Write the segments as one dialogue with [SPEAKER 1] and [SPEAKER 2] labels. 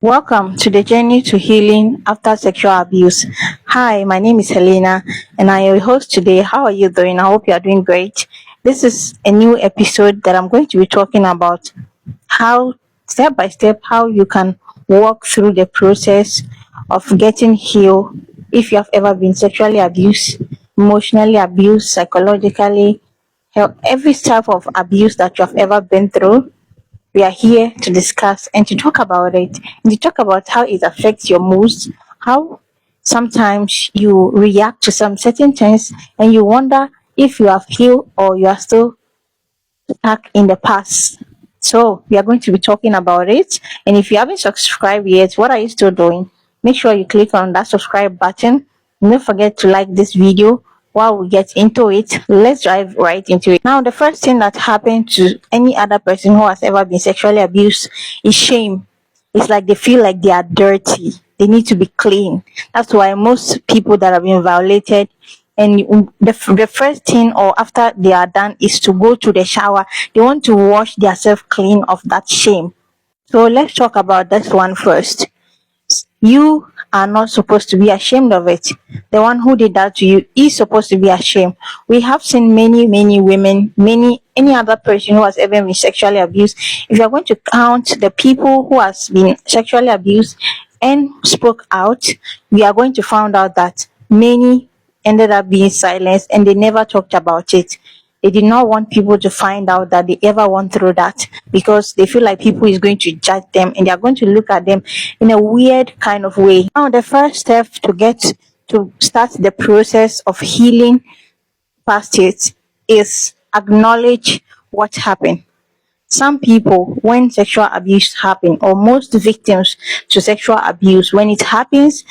[SPEAKER 1] Welcome to the journey to healing after sexual abuse. Hi, my name is Helena and I am your host today. How are you doing? I hope you are doing great. This is a new episode that I'm going to be talking about how, step by step, how you can walk through the process of getting healed if you have ever been sexually abused, emotionally abused, psychologically, every type of abuse that you have ever been through. We are here to discuss and to talk about it, and to talk about how it affects your moods, how sometimes you react to some certain things and you wonder if you have healed or you are still stuck in the past. So we are going to be talking about it. And if you haven't subscribed yet, what are you still doing? Make sure you click on that subscribe button. And don't forget to like this video. While we get into it, let's dive right into it. Now, the first thing that happened to any other person who has ever been sexually abused is shame. It's like they feel like they are dirty. They need to be clean. That's why most people that have been violated, and the first thing or after they are done is to go to the shower. They want to wash themselves clean of that shame. So let's talk about this one first. You are not supposed to be ashamed of it. The one who did that to you is supposed to be ashamed. We have seen many women, any other person who has ever been sexually abused. If you are going to count the people who has been sexually abused and spoke out, we are going to find out that many ended up being silenced and they never talked about it. They did not want people to find out that they ever went through that, because they feel like people is going to judge them and they are going to look at them in a weird kind of way. Now, the first step to start the process of healing past it is acknowledge what happened. Some people, when sexual abuse happen, or most victims to sexual abuse, when it happens,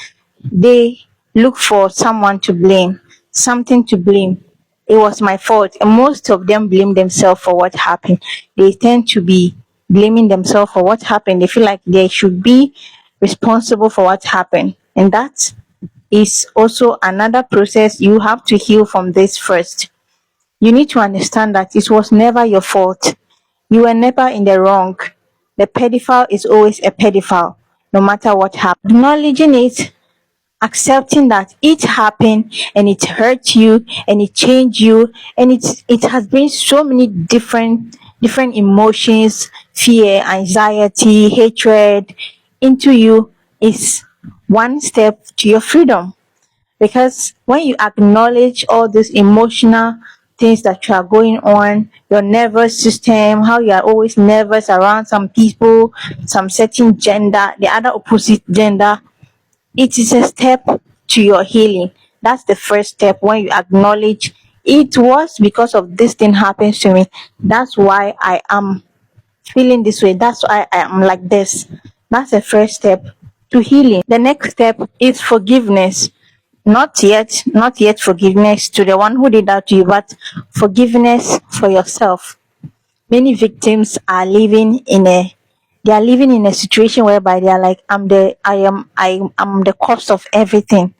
[SPEAKER 1] they look for someone to blame, something to blame. It was my fault. And most of them blame themselves for what happened. They tend to be blaming themselves for what happened. They feel like they should be responsible for what happened. And that is also another process. You have to heal from this first. You need to understand that it was never your fault. You were never in the wrong. The pedophile is always a pedophile, no matter what happened. Acknowledging it, accepting that it happened and it hurt you and it changed you, and it has been so many different emotions, fear, anxiety, hatred into you, is one step to your freedom. Because when you acknowledge all these emotional things that you are going on, your nervous system, how you are always nervous around some people, some certain gender, the other opposite gender, it is a step to your healing. That's the first step. When you acknowledge it was because of this thing happens to me, that's why I am feeling this way, that's why I am like this. That's the first step to healing. The next step is forgiveness. Not yet forgiveness to the one who did that to you, but forgiveness for yourself. Many victims are living in a situation whereby they are like, I am the cause of everything.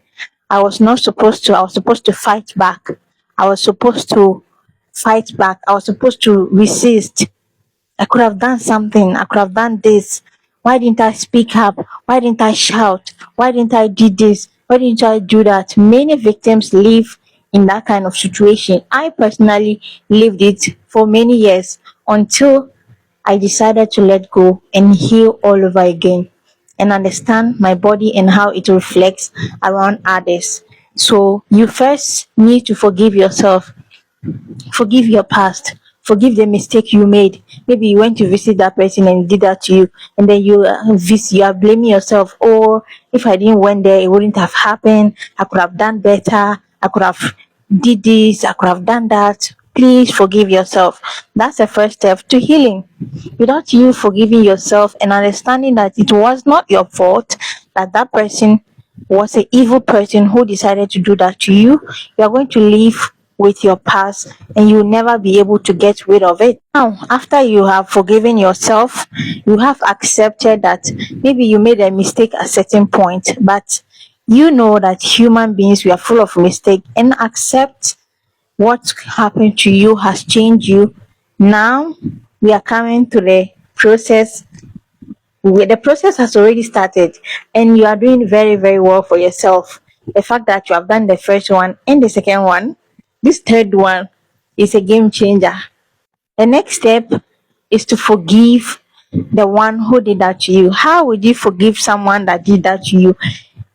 [SPEAKER 1] I was supposed to fight back. I was supposed to fight back. I was supposed to resist. I could have done something. I could have done this. Why didn't I speak up? Why didn't I shout? Why didn't I do this? Why didn't I do that? Many victims live in that kind of situation. I personally lived it for many years until I decided to let go and heal all over again and understand my body and how it reflects around others. So you first need to forgive yourself. Forgive your past. Forgive the mistake you made. Maybe you went to visit that person and did that to you, and then you are blaming yourself. Or if I didn't went there, it wouldn't have happened. I could have done better. I could have did this. I could have done that. Please forgive yourself. That's the first step to healing. Without you forgiving yourself and understanding that it was not your fault, that that person was an evil person who decided to do that to you, you are going to live with your past and you will never be able to get rid of it. Now, after you have forgiven yourself, you have accepted that maybe you made a mistake at a certain point, but you know that human beings, we are full of mistakes, and accept what happened to you has changed you. Now we are coming to the process The process has already started, and you are doing very, very well for yourself. The fact that you have done the first one and the second one, this third one is a game changer. The next step is to forgive the one who did that to you. How would you forgive someone that did that to you?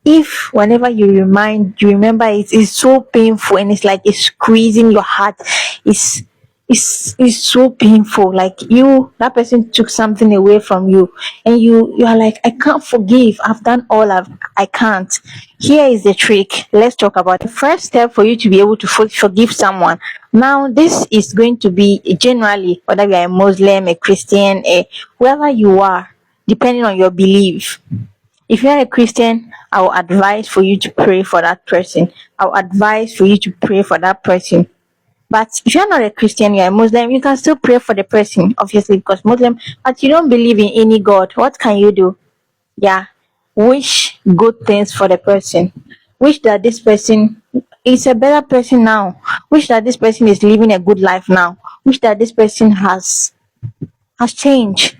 [SPEAKER 1] If whenever you remember it's so painful, and it's like it's squeezing your heart. It's it's it's so painful, like that person took something away from you, and you are like, I can't forgive, I've done all I can't. Here is the trick. Let's talk about the first step for you to be able to forgive someone. Now, this is going to be generally, whether you are a Muslim, a Christian, a whoever you are, depending on your belief. If you are a Christian, I will advise for you to pray for that person. I will advise for you to pray for that person. But if you're not a Christian, you're a Muslim, you can still pray for the person, obviously, because Muslim, but you don't believe in any God. What can you do? Yeah. Wish good things for the person. Wish that this person is a better person now. Wish that this person is living a good life now. Wish that this person has changed.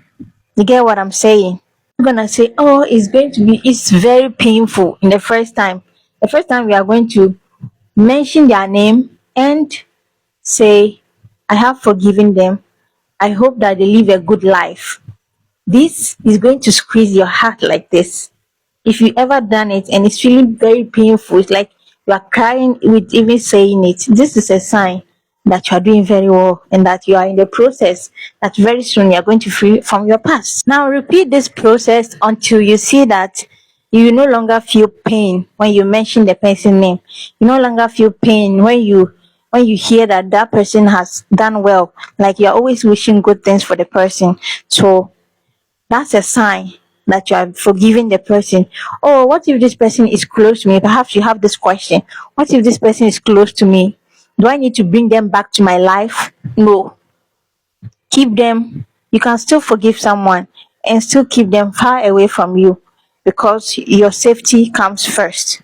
[SPEAKER 1] You get what I'm saying? I'm gonna say, oh, it's very painful in the first time. The first time we are going to mention their name and say, I have forgiven them. I hope that they live a good life. This is going to squeeze your heart like this. If you ever done it and it's feeling very painful, it's like you are crying with even saying it. This is a sign that you are doing very well and that you are in the process, that very soon you are going to free from your past. Now repeat this process until you see that you no longer feel pain when you mention the person's name. You no longer feel pain when you hear that that person has done well. Like you're always wishing good things for the person. So that's a sign that you are forgiving the person. Oh, what if this person is close to me? Perhaps you have this question. What if this person is close to me? Do I need to bring them back to my life? No. Keep them. You can still forgive someone and still keep them far away from you, because your safety comes first.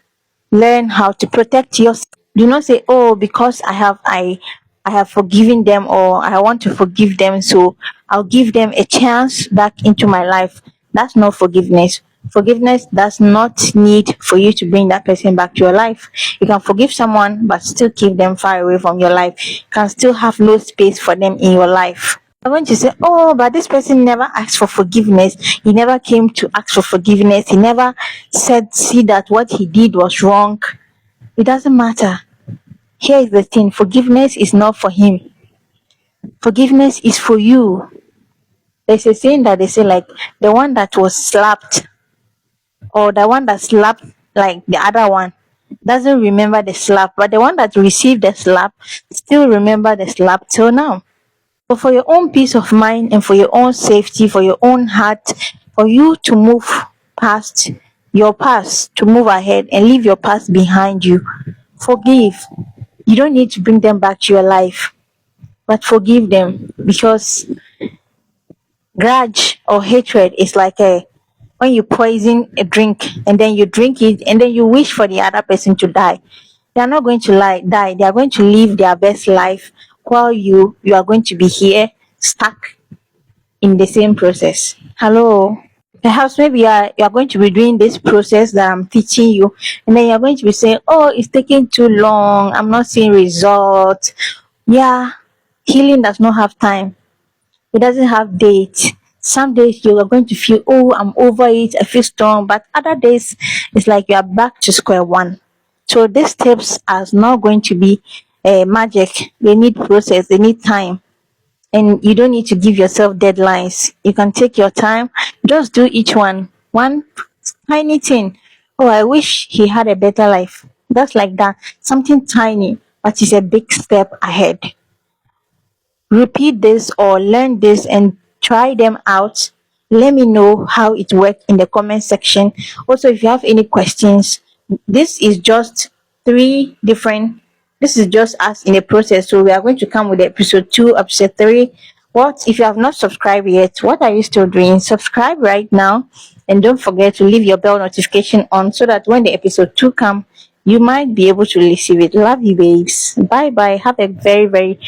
[SPEAKER 1] Learn how to protect yourself. Do not say, oh, because I have forgiven them, or I want to forgive them, so I'll give them a chance back into my life. That's not forgiveness. Forgiveness does not need for you to bring that person back to your life. You can forgive someone but still keep them far away from your life. You can still have no space for them in your life. I'm going to say, oh, but this person never asked for forgiveness. He never came to ask for forgiveness. He never said, see that what he did was wrong. It doesn't matter. Here is the thing, forgiveness is not for him, forgiveness is for you. There's a saying that they say, like, the one that was slapped, or the one that slapped like the other one, doesn't remember the slap, but the one that received the slap still remember the slap till now. So for your own peace of mind and for your own safety, for your own heart, for you to move past your past, to move ahead and leave your past behind you, forgive. You don't need to bring them back to your life, but forgive them, because grudge or hatred is like a when you poison a drink and then you drink it and then you wish for the other person to die. They are not going to die. They are going to live their best life, while you are going to be here stuck in the same process. Hello. Perhaps maybe you are going to be doing this process that I'm teaching you, and then you're going to be saying, oh, it's taking too long, I'm not seeing results. Yeah, healing does not have time. It doesn't have date. Some days you are going to feel, oh, I'm over it, I feel strong, but other days it's like you are back to square one. So these steps are not going to be magic. They need process, they need time, and you don't need to give yourself deadlines. You can take your time, just do each one tiny thing. Oh, I wish he had a better life. Just like that, something tiny, but it's a big step ahead. Repeat this or learn this and try them out. Let me know how it worked in the comment section. Also, if you have any questions, this is just three different, this is just us in a process. So we are going to come with episode 2, episode 3. What if you have not subscribed yet? What are you still doing? Subscribe right now, and don't forget to leave your bell notification on, so that when the episode 2 come, you might be able to receive it. Love you, babes. Bye bye. Have a very, very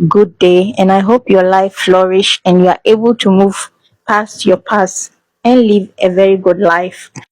[SPEAKER 1] good day, and I hope your life flourish and you are able to move past your past. and live a very good life.